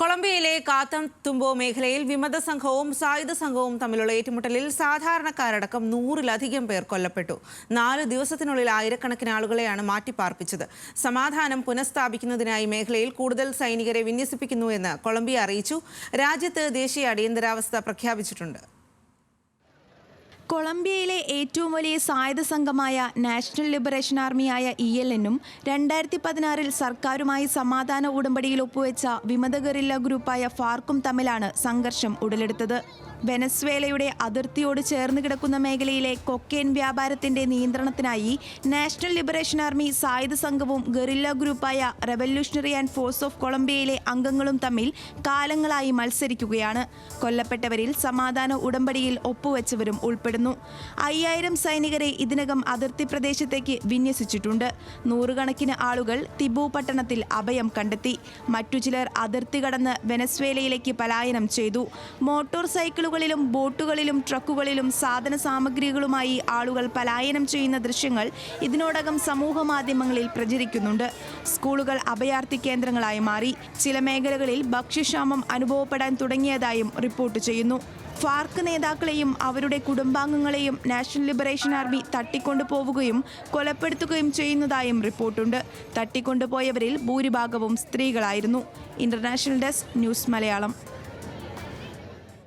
കൊളംബിയയിലെ കാത്തംതുംബോ മേഖലയിൽ വിമത സംഘവും സായുധ സംഘവും തമ്മിലുള്ള ഏറ്റുമുട്ടലിൽ സാധാരണക്കാരടക്കം 100-ലധികം പേർ കൊല്ലപ്പെട്ടു. 4 ദിവസത്തിനുള്ളിൽ ആയിരക്കണക്കിന് ആളുകളെയാണ് മാറ്റിപ്പാർപ്പിച്ചത്. സമാധാനം പുനഃസ്ഥാപിക്കുന്നതിനായി മേഖലയിൽ കൂടുതൽ സൈനികരെ വിന്യസിപ്പിക്കുന്നുവെന്ന് കൊളംബിയ അറിയിച്ചു. രാജ്യത്ത് ദേശീയ അടിയന്തരാവസ്ഥ പ്രഖ്യാപിച്ചിട്ടുണ്ട്. കൊളംബിയയിലെ ഏറ്റവും വലിയ സായുധ സംഘമായ നാഷണൽ ലിബറേഷൻ ആർമിയായ ELN-ഉം 2016-ൽ സർക്കാരുമായി സമാധാന ഉടമ്പടിയിൽ ഒപ്പുവെച്ച വിമത ഗറില്ല ഗ്രൂപ്പായ ഫാർക്കും തമ്മിലാണ് സംഘർഷം ഉടലെടുത്തത്. വെനസ്വേലയുടെ അതിർത്തിയോട് ചേർന്ന് കിടക്കുന്ന മേഖലയിലെ കൊക്കെയിൻ വ്യാപാരത്തിന്റെ നിയന്ത്രണത്തിനായി നാഷണൽ ലിബറേഷൻ ആർമി സായുധ സംഘവും ഗറില്ല ഗ്രൂപ്പായ റെവല്യൂഷണറി ആൻഡ് ഫോഴ്സ് ഓഫ് കൊളംബിയയിലെ അംഗങ്ങളും തമ്മിൽ കാലങ്ങളായി മത്സരിക്കുകയാണ്. കൊല്ലപ്പെട്ടവരിൽ സമാധാന ഉടമ്പടിയിൽ ഒപ്പുവെച്ചവരും ഉൾപ്പെടുന്നു. 5000 സൈനികരെ ഇതിനകം അതിർത്തി പ്രദേശത്തേക്ക് വിന്യസിച്ചിട്ടുണ്ട്. 100 കണക്കിന് ആളുകൾ തിബു പട്ടണത്തിൽ അഭയം കണ്ടെത്തി. മറ്റു ചിലർ അതിർത്തി കടന്ന് വെനസ്വേലയിലേക്ക് പലായനം ചെയ്തു. മോട്ടോർ സൈക്കിളുകളിലും ബോട്ടുകളിലും ട്രക്കുകളിലും സാധന സാമഗ്രികളുമായി ആളുകൾ പലായനം ചെയ്യുന്ന ദൃശ്യങ്ങൾ ഇതിനോടകം സമൂഹ മാധ്യമങ്ങളിൽ പ്രചരിക്കുന്നുണ്ട്. സ്കൂളുകൾ അഭയാർത്ഥി കേന്ദ്രങ്ങളായി മാറി. ചില മേഖലകളിൽ ഭക്ഷ്യക്ഷാമം അനുഭവപ്പെടാൻ തുടങ്ങിയതായും റിപ്പോർട്ട് ചെയ്യുന്നു. ഫാർക്ക് നേതാക്കളെയും അവരുടെ കുടുംബാംഗങ്ങളെയും നാഷണൽ ലിബറേഷൻ ആർമി തട്ടിക്കൊണ്ടുപോവുകയും കൊലപ്പെടുത്തുകയും ചെയ്യുന്നതായും റിപ്പോർട്ടുണ്ട്. തട്ടിക്കൊണ്ടുപോയവരിൽ ഭൂരിഭാഗവും സ്ത്രീകളായിരുന്നു. International desk, news Malayalam.